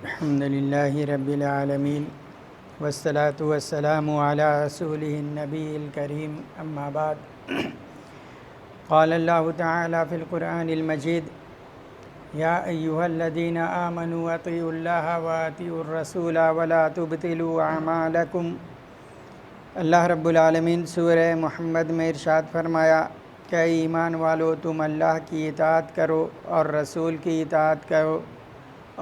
الحمد للہ رب العالمین والصلاة والسلام علی رسولہ النبی الکریم اما بعد قال اللہ تعالی فی القرآن المجید یا ایہا الذین آمنوا اطیعوا اللہ واطیعوا الرسول ولا تبطلوا اعمالکم۔ اللہ رب العالمین سورہ محمد میں ارشاد فرمایا کہ ایمان والو تم اللہ کی اطاعت کرو اور رسول کی اطاعت کرو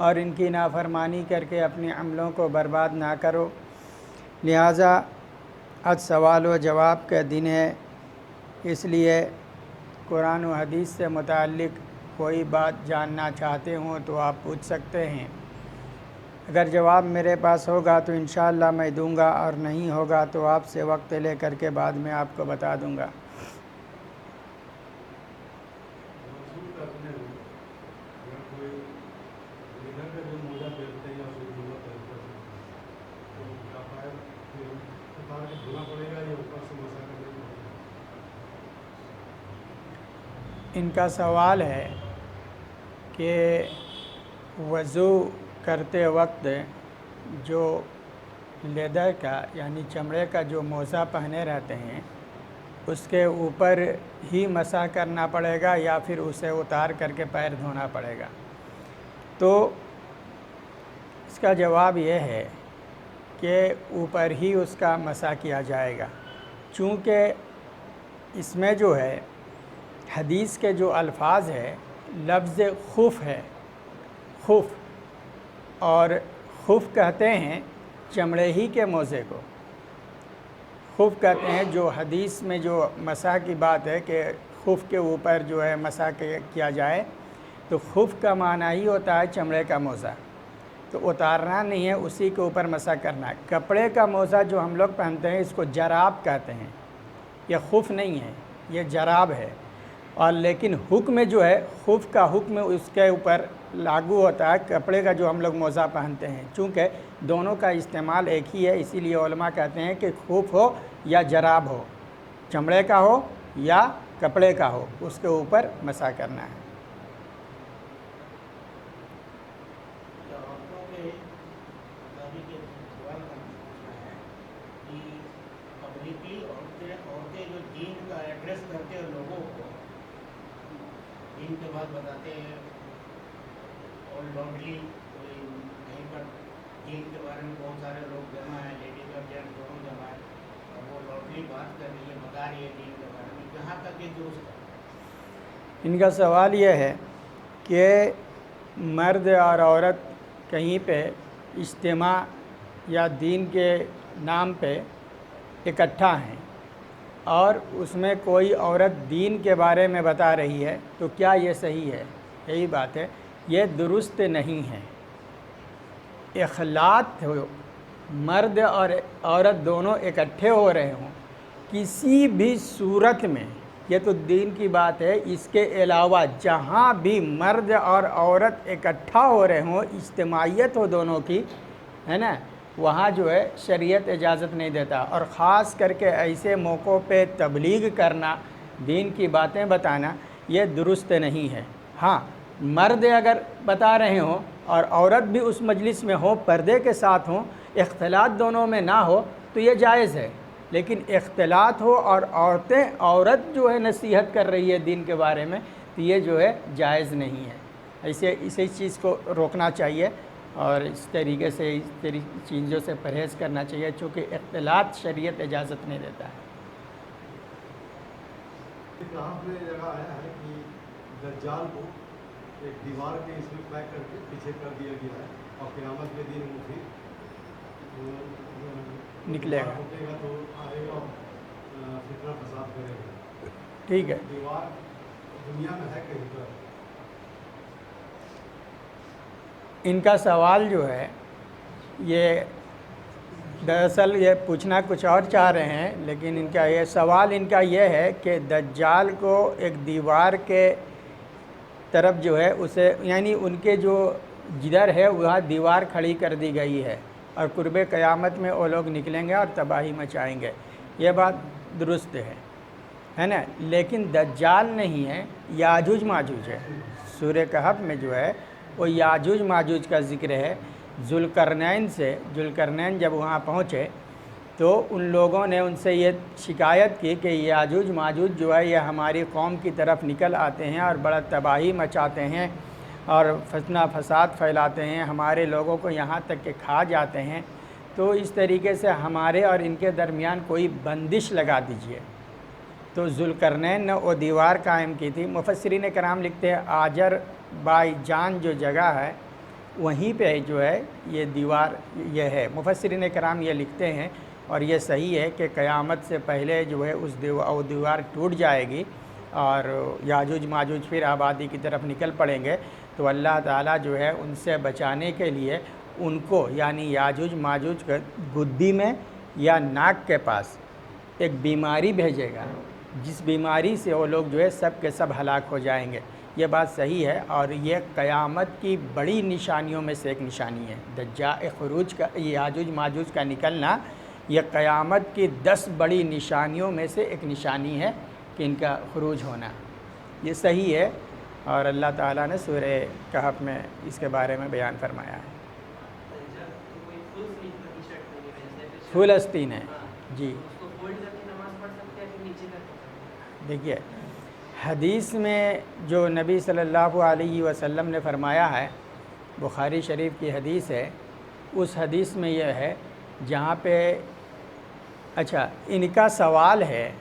اور ان کی نافرمانی کر کے اپنے عملوں کو برباد نہ کرو۔ لہٰذا آج سوال و جواب کا دن ہے، اس لیے قرآن و حدیث سے متعلق کوئی بات جاننا چاہتے ہوں تو آپ پوچھ سکتے ہیں۔ اگر جواب میرے پاس ہوگا تو انشاءاللہ میں دوں گا، اور نہیں ہوگا تو آپ سے وقت لے کر کے بعد میں آپ کو بتا دوں گا۔ ان کا سوال ہے کہ وضو کرتے وقت جو لیدر کا یعنی چمڑے کا جو موزہ پہنے رہتے ہیں اس کے اوپر ہی مسح کرنا پڑے گا یا پھر اسے اتار کر کے پیر دھونا پڑے گا؟ تو اس کا جواب یہ ہے کہ اوپر ہی اس کا مسح کیا جائے گا، چونکہ اس میں جو ہے حدیث کے جو الفاظ ہے لفظ خف ہے، خف، اور خف کہتے ہیں چمڑے ہی کے موزے کو۔ خف کہتے ہیں جو حدیث میں جو مسح کی بات ہے کہ خف کے اوپر جو ہے مسح کیا جائے، تو خف کا معنی ہی ہوتا ہے چمڑے کا موزہ، تو اتارنا نہیں ہے، اسی کے اوپر مسح کرنا ہے۔ کپڑے کا موزہ جو ہم لوگ پہنتے ہیں اس کو جراب کہتے ہیں، یہ خف نہیں ہے، یہ جراب ہے۔ اور لیکن حکم جو ہے خف کا حکم اس کے اوپر لاگو ہوتا ہے کپڑے کا جو ہم لوگ موزہ پہنتے ہیں، چونکہ دونوں کا استعمال ایک ہی ہے، اسی لیے علماء کہتے ہیں کہ خف ہو یا جراب ہو، چمڑے کا ہو یا کپڑے کا ہو، اس کے اوپر مسح کرنا ہے۔ دین کے بعد بتاتے ہیں اور لانڈری کہیں پر دین کے بارے میں بہت سارے لوگ جمع ہیں، لیڈیز اور جینٹس دونوں جمع ہیں، اور وہ لانڈری بات کر رہی ہے، بتا رہی ہے دین کے بارے میں، کہاں تک یہ درست ہے؟ ان کا سوال یہ ہے کہ مرد اور عورت کہیں پہ اجتماع یا دین کے نام پہ اکٹھا ہیں اور اس میں کوئی عورت دین کے بارے میں بتا رہی ہے، تو کیا یہ صحیح ہے؟ یہی بات ہے، یہ درست نہیں ہے۔ اخلاط ہو، مرد اور عورت دونوں اکٹھے ہو رہے ہوں کسی بھی صورت میں، یہ تو دین کی بات ہے، اس کے علاوہ جہاں بھی مرد اور عورت اکٹھا ہو رہے ہوں، اجتماعیت ہو دونوں کی، ہے نا، وہاں جو ہے شریعت اجازت نہیں دیتا، اور خاص کر کے ایسے موقعوں پہ تبلیغ کرنا، دین کی باتیں بتانا، یہ درست نہیں ہے۔ ہاں، مرد اگر بتا رہے ہوں اور عورت بھی اس مجلس میں ہو، پردے کے ساتھ ہوں، اختلاط دونوں میں نہ ہو تو یہ جائز ہے، لیکن اختلاط ہو اور عورت جو ہے نصیحت کر رہی ہے دین کے بارے میں، تو یہ جو ہے جائز نہیں ہے۔ اسی چیز کو روکنا چاہیے اور اس طریقے سے چیزوں سے پرہیز کرنا چاہیے، چونکہ اختلاط شریعت اجازت نہیں دیتا ہے۔ کہاں پہ جگہ آیا ہے کہ دجال کو ایک دیوار کے اس میں پیک کر کے پیچھے کر دیا گیا ہے اور قیامت کے دن وہ پھر نکلے گا، ٹوٹے گا تو آئے گا اور فتنہ فساد کرے گا؟ ٹھیک ہے۔ دیوار دنیا میں ہے کہیں پر؟ ان کا سوال جو ہے یہ دراصل یہ پوچھنا کچھ اور چاہ رہے ہیں، لیکن ان کا یہ سوال یہ ہے کہ دجال کو ایک دیوار کے طرف جو ہے اسے، یعنی ان کے جو جدھر ہے وہاں دیوار کھڑی کر دی گئی ہے اور قرب قیامت میں وہ لوگ نکلیں گے اور تباہی مچائیں گے، یہ بات درست ہے نا، لیکن دجال نہیں ہے، یاجوج ماجوج ہے۔ سورہ کہف میں جو ہے وہ یاجوج ماجوج کا ذکر ہے، ذوالقرنین جب وہاں پہنچے تو ان لوگوں نے ان سے یہ شکایت کی کہ یاجوج ماجوج جو ہے یہ ہماری قوم کی طرف نکل آتے ہیں اور بڑا تباہی مچاتے ہیں اور فتنہ فساد پھیلاتے ہیں، ہمارے لوگوں کو یہاں تک کہ کھا جاتے ہیں، تو اس طریقے سے ہمارے اور ان کے درمیان کوئی بندش لگا دیجئے۔ تو ذوالقرنین نے وہ دیوار قائم کی تھی۔ مفسرین کرام لکھتے ہیں آجر بائی جان جو جگہ ہے وہیں پہ جو ہے یہ دیوار یہ ہے۔ مفسرین کرام یہ لکھتے ہیں اور یہ صحیح ہے کہ قیامت سے پہلے جو ہے اس دیوار ٹوٹ جائے گی اور یاجوج ماجوج پھر آبادی کی طرف نکل پڑیں گے، تو اللہ تعالیٰ جو ہے ان سے بچانے کے لیے ان کو یعنی یاجوج ماجوج کے گدی میں یا ناک کے پاس ایک بیماری بھیجے گا، جس بیماری سے وہ لوگ جو ہے سب کے سب ہلاک ہو جائیں گے۔ یہ بات صحیح ہے اور یہ قیامت کی بڑی نشانیوں میں سے ایک نشانی ہے۔ دجال خروج کا یاجوج ماجوج کا نکلنا یہ قیامت کی 10 بڑی نشانیوں میں سے ایک نشانی ہے کہ ان کا خروج ہونا، یہ صحیح ہے اور اللہ تعالیٰ نے سورہ کہف میں اس کے بارے میں بیان فرمایا ہے۔ فلسطین ہے جی۔ دیکھیے حدیث میں جو نبی صلی اللہ علیہ وسلم نے فرمایا ہے، بخاری شریف کی حدیث ہے، اس حدیث میں یہ ہے جہاں پہ اچھا ان کا سوال ہے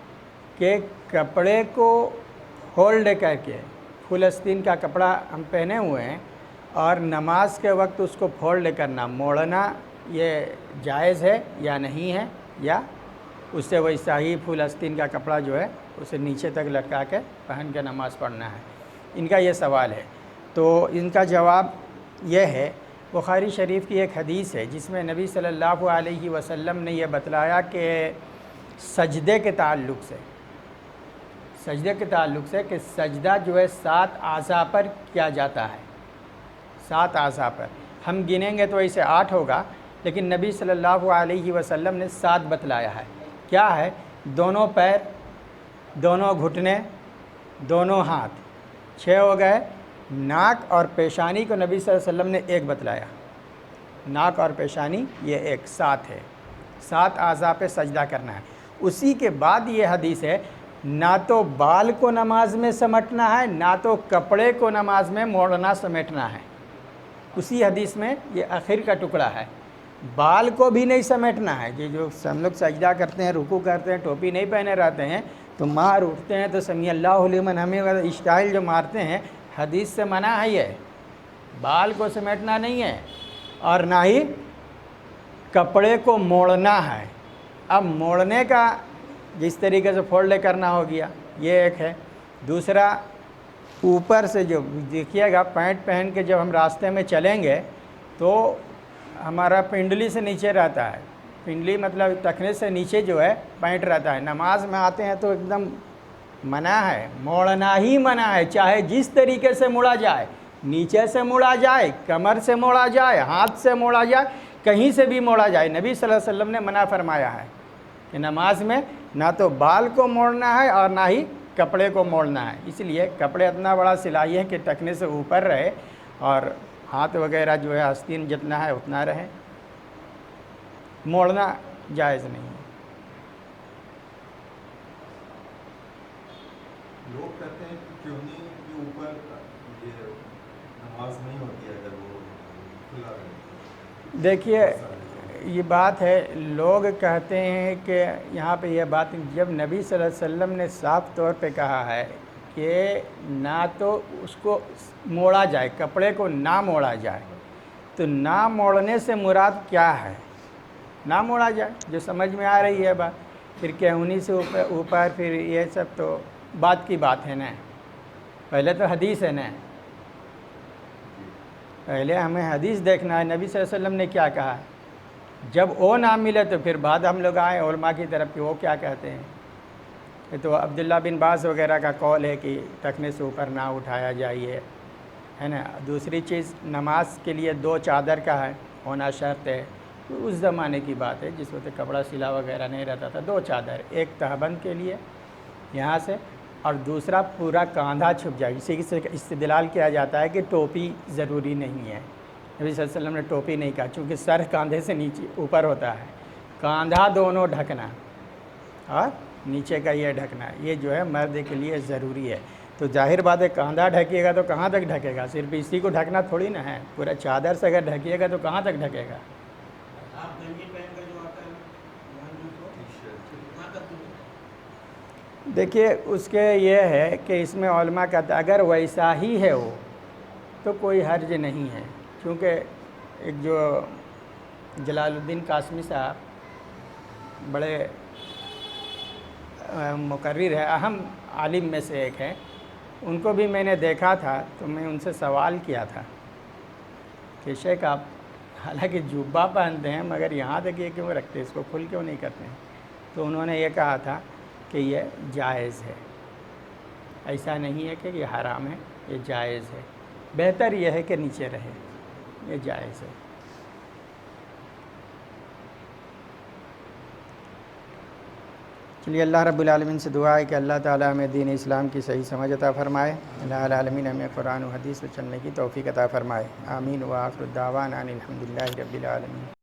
کہ کپڑے کو ہولڈ کر کے، فلسطین کا کپڑا ہم پہنے ہوئے ہیں اور نماز کے وقت اس کو فولڈ کرنا، موڑنا، یہ جائز ہے یا نہیں ہے، یا اس سے ویسا ہی فلسطین کا کپڑا جو ہے اسے نیچے تک لٹکا کے پہن کے نماز پڑھنا ہے؟ ان کا یہ سوال ہے۔ تو ان کا جواب یہ ہے، بخاری شریف کی ایک حدیث ہے جس میں نبی صلی اللہ علیہ وسلم نے یہ بتلایا کہ سجدے کے تعلق سے کہ سجدہ جو ہے 7 اعضاء پر کیا جاتا ہے، 7 اعضاء پر۔ ہم گنیں گے تو اسے 8 ہوگا، لیکن نبی صلی اللہ علیہ وسلم نے 7 بتلایا ہے۔ کیا ہے؟ دونوں پیر، دونوں گھٹنے، دونوں ہاتھ، 6 ہو گئے۔ ناک اور پیشانی کو نبی صلی اللہ علیہ وسلم نے 1 بتلایا، ناک اور پیشانی یہ 1، 7 ہے۔ 7 اعضاء پہ سجدہ کرنا ہے۔ اسی کے بعد یہ حدیث ہے، نہ تو بال کو نماز میں سمیٹنا ہے، نہ تو کپڑے کو نماز میں موڑنا سمیٹنا ہے۔ اسی حدیث میں یہ آخر کا ٹکڑا ہے، بال کو بھی نہیں سمیٹنا ہے۔ یہ جو ہم لوگ سجدہ کرتے ہیں، رکوع کرتے ہیں، ٹوپی نہیں پہنے رہتے ہیں تو مار اٹھتے ہیں تو سمیع اللہ لمن حمدہ اسٹائل جو مارتے ہیں، حدیث سے منع ہے۔ یہ بال کو سمیٹنا نہیں ہے اور نہ ہی کپڑے کو موڑنا ہے۔ اب موڑنے کا جس طریقے سے فولڈ کرنا ہو گیا، یہ ایک ہے۔ دوسرا، اوپر سے جو دیکھیے گا پینٹ پہن کے جب ہم راستے میں چلیں گے تو ہمارا پنڈلی سے نیچے رہتا ہے، پنڈلی مطلب ٹخنے سے نیچے جو ہے پینٹ رہتا ہے۔ نماز میں آتے ہیں تو ایک دم منع ہے، موڑنا ہی منع ہے، چاہے جس طریقے سے موڑا جائے، نیچے سے موڑا جائے، کمر سے موڑا جائے، ہاتھ سے موڑا جائے، کہیں سے بھی موڑا جائے۔ نبی صلی اللہ علیہ وسلم نے منع فرمایا ہے کہ نماز میں نہ تو بال کو موڑنا ہے اور نہ ہی کپڑے کو موڑنا ہے۔ اس لیے کپڑے اتنا بڑا سلائی ہے کہ ٹخنے سے اوپر رہے اور ہاتھ وغیرہ جو ہے آستین جتنا ہے اتنا رہے، موڑنا جائز نہیں ہے۔ لوگ کہتے ہیں کہ کیوں نہیں کہ اوپر یہ نماز نہیں ہوتی ہے اگر وہ کھلا رہے۔ دیکھیے یہ بات ہے، لوگ کہتے ہیں کہ یہاں پہ یہ بات جب نبی صلی اللہ علیہ وسلم نے صاف طور پہ کہا ہے کہ نہ تو اس کو موڑا جائے، کپڑے کو نہ موڑا جائے، تو نہ موڑنے سے مراد کیا ہے؟ نہ موڑا جائے جو سمجھ میں آ رہی ہے بات، پھر کہونی سے اوپر پھر یہ سب تو بات کی بات ہے نا۔ پہلے تو حدیث ہے نا، پہلے ہمیں حدیث دیکھنا ہے نبی صلی اللہ علیہ وسلم نے کیا کہا۔ جب وہ نہ ملے تو پھر بعد ہم لوگ آئیں علماء کی طرف کہ وہ کیا کہتے ہیں۔ یہ تو عبداللہ بن باز وغیرہ کا قول ہے کہ ٹخنے سے اوپر نہ اٹھایا جائے، ہے نا۔ دوسری چیز، نماز کے لیے 2 چادر کا ہے ہونا شرط ہے۔ اس زمانے کی بات ہے جس وقت کپڑا سلا وغیرہ نہیں رہتا تھا، 2 چادر، ایک تہبند کے لیے یہاں سے اور دوسرا پورا کاندھا چھپ جائے۔ اسی سے استدلال کیا جاتا ہے کہ ٹوپی ضروری نہیں ہے، نبی صلی اللہ علیہ وسلم نے ٹوپی نہیں کہا، چونکہ سر کاندھے سے نیچے اوپر ہوتا ہے، کاندھا دونوں ڈھکنا اور نیچے کا یہ ڈھکنا، یہ جو ہے مرد کے لیے ضروری ہے۔ تو ظاہر بات ہے کاندھا ڈھکیے گا تو کہاں تک ڈھکے گا؟ صرف اسی کو ڈھکنا تھوڑی نا ہے، پورا چادر سے اگر ڈھکیے گا تو کہاں تک ڈھکے گا؟ آپ گنجی پہن کر جو آتا ہے وہاں تک دیکھیے اس کے یہ ہے کہ اس میں علماء کہتا ہے اگر ویسا ہی ہے وہ تو کوئی حرج نہیں ہے، کیونکہ ایک جو جلال الدین قاسمی صاحب بڑے مقرر ہے، اہم عالم میں سے ایک ہے، ان کو بھی میں نے دیکھا تھا تو میں ان سے سوال کیا تھا کہ شیخ آپ حالانکہ جوبہ پہنتے ہیں مگر یہاں تک یہ کیوں رکھتے ہیں، اس کو کھل کیوں نہیں کرتے ہیں؟ تو انہوں نے یہ کہا تھا کہ یہ جائز ہے، ایسا نہیں ہے کہ یہ حرام ہے، یہ جائز ہے، بہتر یہ ہے کہ نیچے رہے، یہ جائز ہے۔ چلیے اللہ رب العالمین سے دعا ہے کہ اللہ تعالیٰ ہمیں دین اسلام کی صحیح سمجھ عطا فرمائے، اللہ العالمین ہمیں قرآن و حدیث پہ چلنے کی توفیق عطا فرمائے، آمین۔ وآخر الدعوانا ان الحمد للہ رب العالمین۔